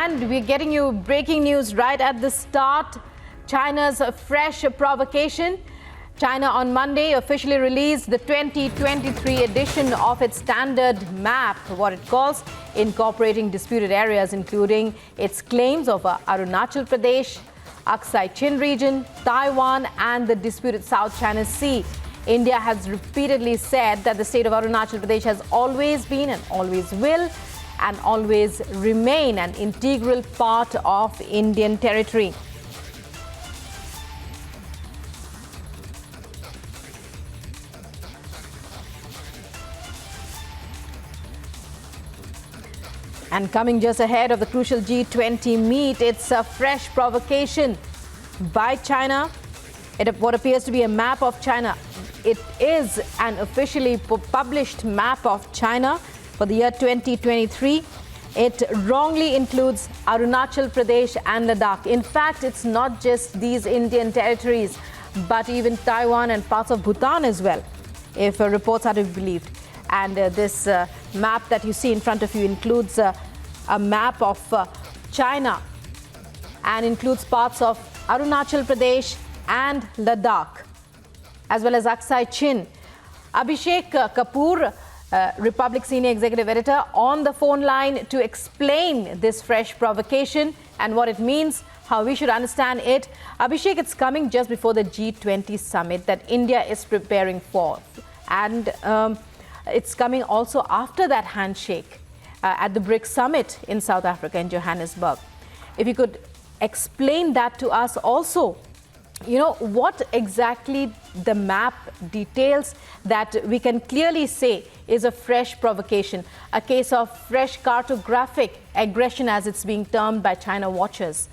And we're getting you breaking news right at the start. China's fresh provocation. China on Monday officially released the 2023 edition of its standard map, what it calls incorporating disputed areas, including its claims of Arunachal Pradesh, Aksai Chin region, Taiwan, and the disputed South China Sea. India has repeatedly said that the state of Arunachal Pradesh has always been and always will and always remain an integral part of Indian territory. And coming just ahead of the crucial G20 meet, it's a fresh provocation by China. What appears to be a map of China. It is an officially published map of China for the year 2023. It wrongly includes Arunachal Pradesh and Ladakh. In fact, it's not just these Indian territories, but even Taiwan and parts of Bhutan as well, if reports are to be believed. And this map that you see in front of you includes a map of China and includes parts of Arunachal Pradesh and Ladakh, as well as Aksai Chin. Abhishek Kapoor, Republic Senior Executive Editor, on the phone line to explain this fresh provocation and what it means, how we should understand it. Abhishek, it's coming just before the G20 summit that India is preparing for. And it's coming also after that handshake at the BRICS summit in South Africa, in Johannesburg. If you could explain that to us also, what exactly the map details that we can clearly say is a fresh provocation, a case of fresh cartographic aggression, as it's being termed by China watchers.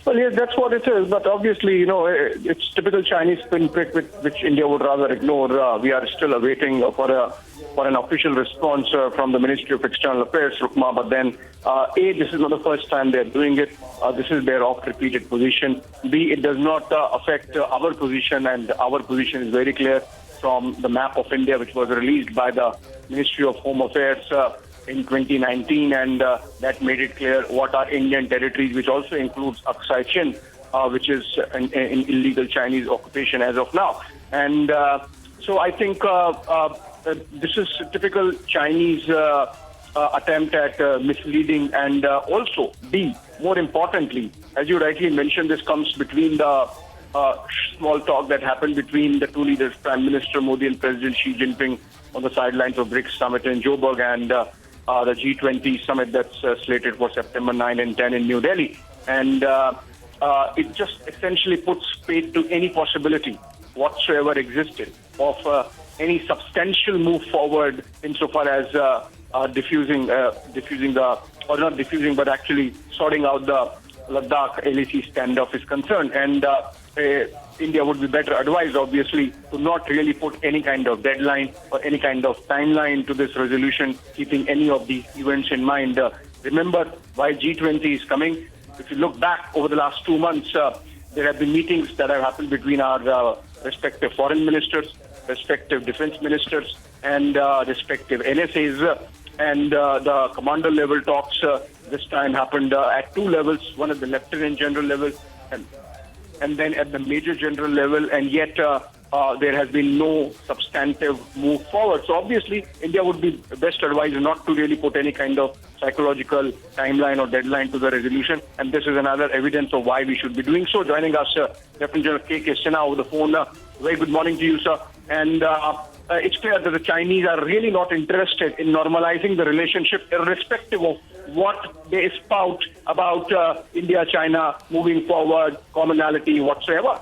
Well, yes, that's what it is. But obviously, it's typical Chinese pinprick, which India would rather ignore. We are still awaiting for an official response from the Ministry of External Affairs, Rukma. But then, A, this is not the first time they're doing it. This is their oft-repeated position. B, it does not affect our position, and our position is very clear from the map of India, which was released by the Ministry of Home Affairs in 2019, and that made it clear what are Indian territories, which also includes Aksai Chin, which is an illegal Chinese occupation as of now. And so I think this is a typical Chinese attempt at misleading, and also, B, more importantly, as you rightly mentioned, this comes between the small talk that happened between the two leaders, Prime Minister Modi and President Xi Jinping, on the sidelines of BRICS summit in Joburg, and the G20 summit that's slated for September 9 and 10 in New Delhi. And it just essentially puts paid to any possibility whatsoever existed of any substantial move forward insofar as diffusing but actually sorting out the Ladakh LAC standoff is concerned. And India would be better advised, obviously, to not really put any kind of deadline or any kind of timeline to this resolution, keeping any of these events in mind. Remember why G20 is coming. If you look back over the last 2 months, there have been meetings that have happened between our respective foreign ministers, respective defense ministers, and respective NSAs. And the commander level talks this time happened at two levels, one at the lieutenant general level and then at the major general level, and yet there has been no substantive move forward. So obviously, India would be best advised not to really put any kind of psychological timeline or deadline to the resolution, and this is another evidence of why we should be doing so. Joining us, Lieutenant General K.K. Sinha over the phone. Very good morning to you, sir. And it's clear that the Chinese are really not interested in normalizing the relationship, irrespective of what they spout about India-China moving forward, commonality whatsoever.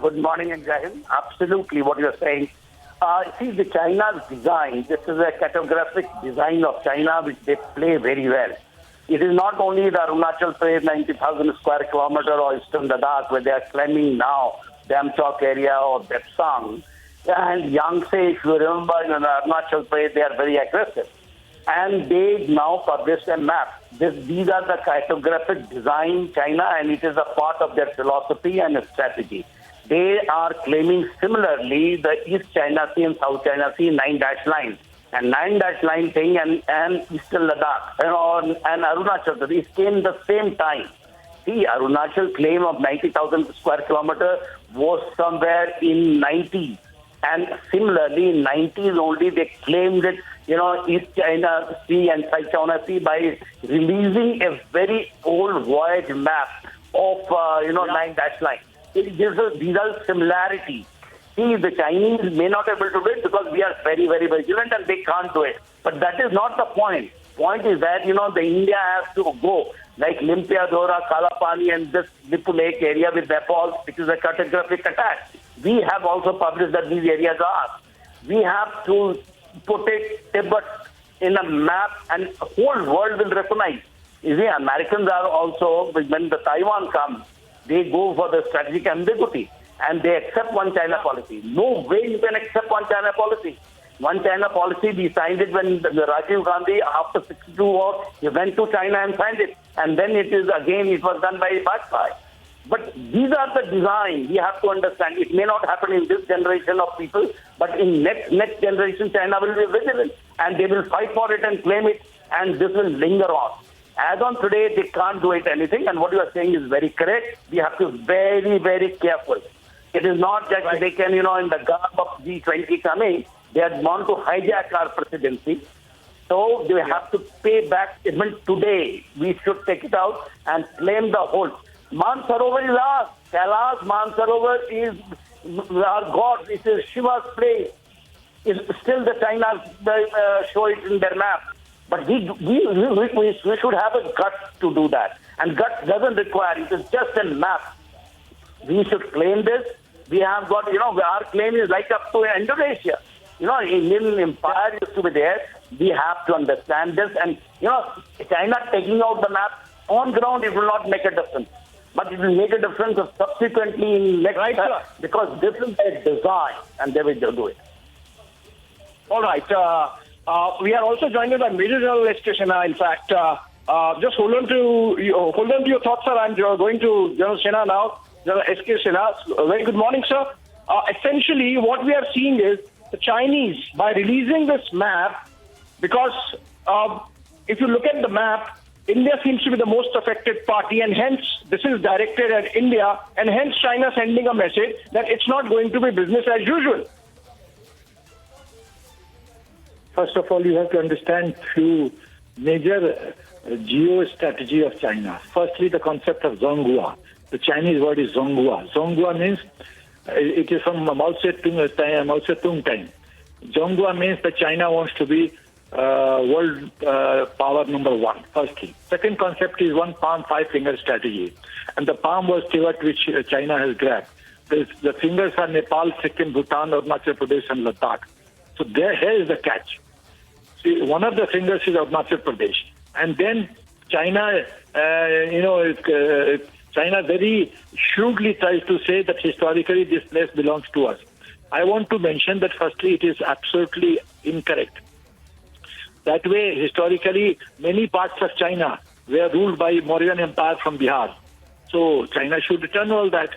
Good morning and Jai Hind. Absolutely what you're saying. See, the China's design, this is a cartographic design of China which they play very well. It is not only the Arunachal Pradesh 90,000 square kilometer or Eastern Ladakh where they are claiming now Damchok area or Depsang. And Yangtze, if you remember, in Arunachal Pradesh, they are very aggressive. And they now published a map. These are the cartographic design China, and it is a part of their philosophy and strategy. They are claiming similarly the East China Sea and South China Sea 9 dash lines. and 9-line thing and Eastern Ladakh and Arunachal Pradesh came the same time. See, Arunachal claim of 90,000 square kilometer was somewhere in 90s. And similarly, in 90s only, they claimed it, East China Sea and South China Sea by releasing a very old voyage map of, 9-line. It gives us these are similarities. See, the Chinese may not be able to do it because we are very, very vigilant and they can't do it. But that is not the point. Point is that, the India has to go like Limpia, Dora, Kalapani and this Lipu Lake area with Nepal, which is a cartographic attack. We have also published that these areas are. We have to put it Tibet in a map and the whole world will recognize. You see, Americans are also, when the Taiwan comes, they go for the strategic ambiguity and they accept one China policy. No way you can accept one China policy. One China policy, we signed it when Rajiv Gandhi, after 62 war, he went to China and signed it. And then it was done by Bajpayee. But these are the design. We have to understand. It may not happen in this generation of people, but in next generation, China will be vigilant. And they will fight for it and claim it. And this will linger on. As on today, they can't do it anything. And what you are saying is very correct. We have to be very, very careful. It is not that they can, in the garb of G20 coming, they want to hijack our presidency. So they have to pay back. Even today, we should take it out and claim the whole. Mansarovar is ours. Kailash Mansarovar is our God. It is Shiva's place. It's still the China show it in their map. But we should have a gut to do that. And gut doesn't require, it is just a map. We should claim this. We have got, our claim is like up to Indonesia. Indian empire used to be there. We have to understand this. And, China taking out the map on ground, it will not make a difference. But it will make a difference subsequently in next time, because this is their design and they will do it. All right. We are also joined by Major General S.K. Sinha. In fact, just hold on to your thoughts, sir. I'm going to General Sinha now. General S.K. Sinha. Very good morning, sir. Essentially, what we are seeing is the Chinese, by releasing this map, because if you look at the map, India seems to be the most affected party, and hence this is directed at India, and hence China sending a message that it's not going to be business as usual. First of all, you have to understand few major geo-strategy of China. Firstly, the concept of Zonghua. The Chinese word is Zonghua. Zonghua means, it is from Mao Zedong time. Zonghua means that China wants to be world power number one, firstly. Second concept is one palm, five finger strategy. And the palm was Tibet, which China has grabbed. The fingers are Nepal, Sikkim, Bhutan, Arunachal Pradesh, and Ladakh. So here is the catch. See, one of the fingers is Arunachal Pradesh. And then China, China very shrewdly tries to say that historically this place belongs to us. I want to mention that firstly it is absolutely incorrect. That way, historically, many parts of China were ruled by Mauryan Empire from Bihar. So China should return all that.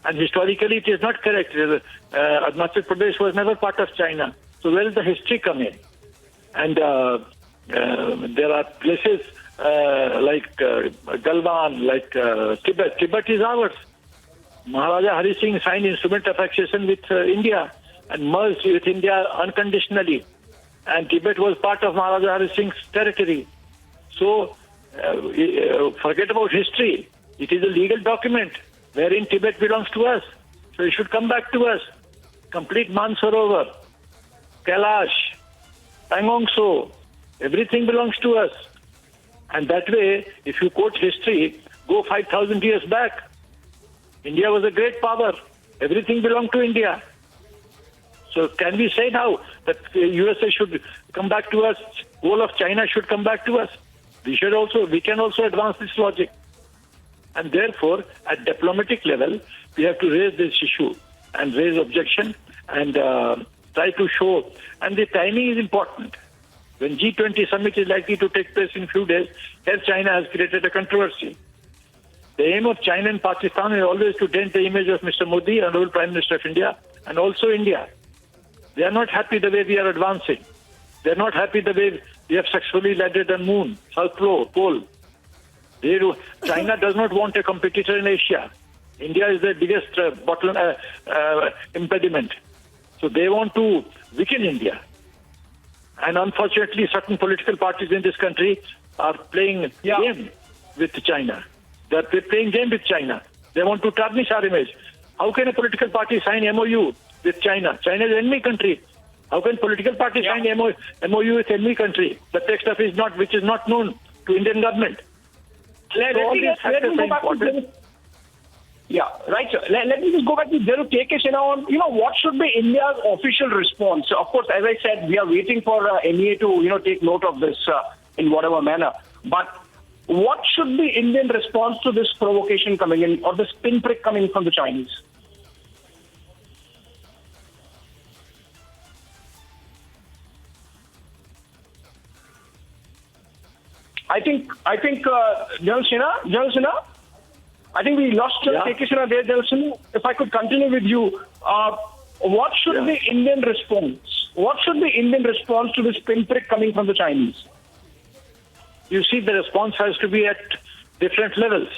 And historically, it is not correct. Arunachal Pradesh was never part of China. So where does the history come in? And there are places like Galwan, like Tibet. Tibet is ours. Maharaja Hari Singh signed instrument of accession with India and merged with India unconditionally. And Tibet was part of Maharaja Hari Singh's territory. So forget about history. It is a legal document wherein Tibet belongs to us. So it should come back to us. Complete Mansarovar, Kailash, Pangong So, everything belongs to us. And that way, if you quote history, go 5,000 years back. India was a great power. Everything belonged to India. So can we say now that the USA should come back to us, whole of China should come back to us? We can also advance this logic. And therefore, at diplomatic level, we have to raise this issue and raise objection and try to show. And the timing is important. When G20 summit is likely to take place in a few days, here China has created a controversy. The aim of China and Pakistan is always to dent the image of Mr. Modi, Honorable Prime Minister of India, and also India. They are not happy the way we are advancing. They're not happy the way we have successfully landed on moon, South Pole. China does not want a competitor in Asia. India is the biggest impediment. So they want to weaken India. And unfortunately, certain political parties in this country are playing game with China. They're playing game with China. They want to tarnish our image. How can a political party sign MOU with China? China is an enemy country. How can political party sign MOU with enemy country? The text of which is not known to Indian government. Let me go back to yeah, right, sir. Let me just go back to Kekesh on, what should be India's official response? Of course, as I said, we are waiting for NEA to, take note of this in whatever manner. But what should be Indian response to this provocation coming in or this pinprick coming from the Chinese? I think, General Sinha, I think we lost Kekesh there, General Sinha. If I could continue with you, what should be Indian response? What should be Indian response to this pinprick coming from the Chinese? You see, the response has to be at different levels.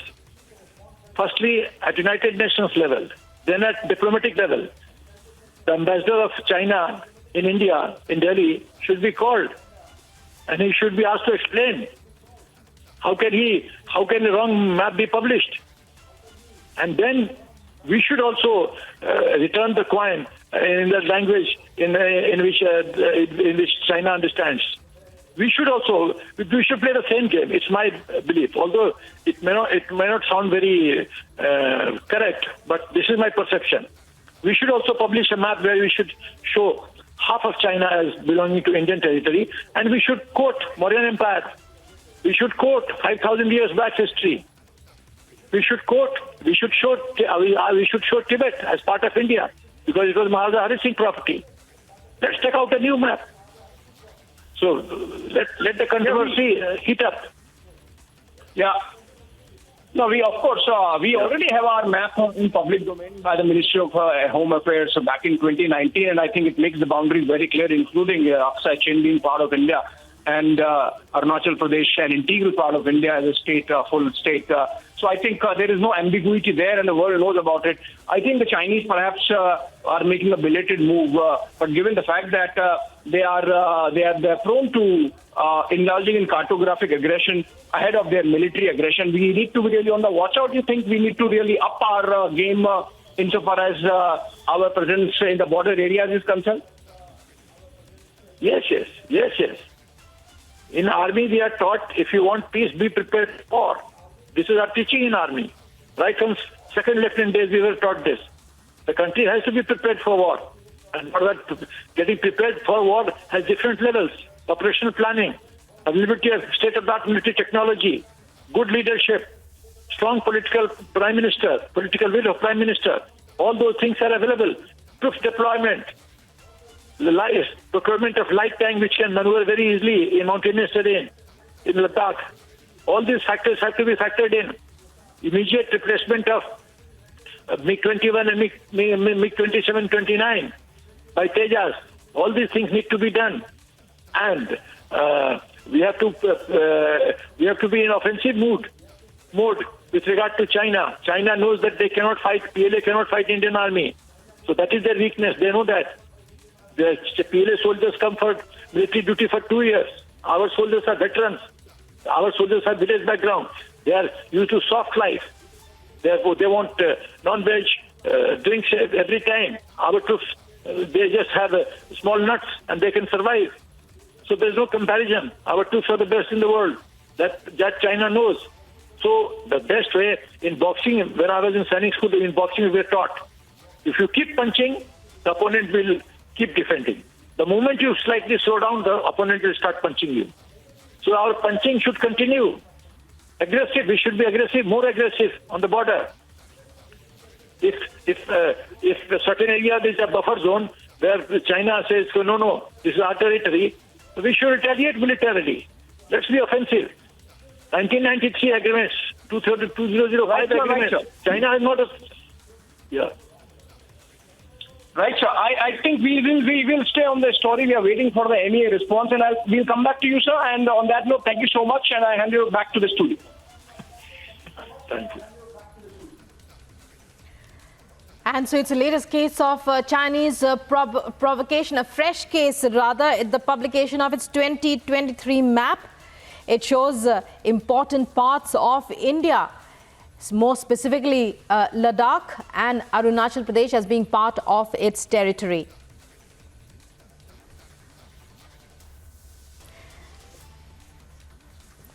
Firstly, at United Nations level, then at diplomatic level. The ambassador of China in India, in Delhi, should be called, and he should be asked to explain how can the wrong map be published? And then we should also return the coin in the language in which China understands. We should play the same game. It's my belief, although it may not sound very correct, but this is my perception. We should also publish a map where we should show half of China as belonging to Indian territory, and we should quote Mauryan Empire. We should quote 5,000 years back history. We should show Tibet as part of India because it was Maharaja Hari Singh property. Let's take out a new map. So let the controversy heat up. Yeah. No, we already have our map in public domain by the Ministry of Home Affairs back in 2019, and I think it makes the boundaries very clear, including Aksai Chin being part of India and Arunachal Pradesh, an integral part of India as a state, full state. So I think there is no ambiguity there, and the world knows about it. I think the Chinese perhaps are making a belated move, but given the fact that they are prone to indulging in cartographic aggression ahead of their military aggression, we need to be really on the watch out. You think we need to really up our game insofar as our presence in the border areas is concerned? Yes. In army, we are taught, if you want peace, be prepared for. This is our teaching in army. Right from second lieutenant days, we were taught this. The country has to be prepared for war. And for that, getting prepared for war has different levels. Operational planning, availability of state-of-the-art military technology, good leadership, strong political prime minister, political will of prime minister. All those things are available. Troops deployment, the procurement of light tank which can maneuver very easily in mountainous terrain, in Ladakh. All these factors have to be factored in. Immediate replacement of MiG-21 and MiG-27, 29 by Tejas. All these things need to be done. And we have to be in offensive mode with regard to China. China knows that they cannot fight, PLA cannot fight Indian army. So that is their weakness. They know that. The PLA soldiers come for military duty for 2 years. Our soldiers are veterans. Our soldiers have village background. They are used to soft life. Therefore, they want non-veg drinks every time. Our troops, they just have small nuts and they can survive. So there's no comparison. Our troops are the best in the world. That China knows. So the best way in boxing, when I was in sainik school, in boxing we were taught, if you keep punching, the opponent will keep defending. The moment you slightly slow down, the opponent will start punching you. So our punching should continue. Aggressive, we should be aggressive, more aggressive on the border. If a certain area is a buffer zone where China says, no, this is our territory, we should retaliate militarily. Let's be offensive. 1993 agreements, 2005 agreements. China is not a... Yeah. Right, sir. I think we will stay on the story. We are waiting for the MEA response, and we'll come back to you, sir. And on that note, thank you so much, and I hand you back to the studio. Thank you. And so it's the latest case of Chinese provocation, a fresh case rather, the publication of its 2023 map. It shows important parts of India, more specifically Ladakh and Arunachal Pradesh as being part of its territory.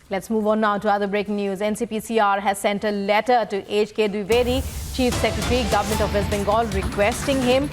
Let's move on now to other breaking news. NCPCR has sent a letter to H.K. Dwivedi, Chief Secretary, Government of West Bengal, requesting him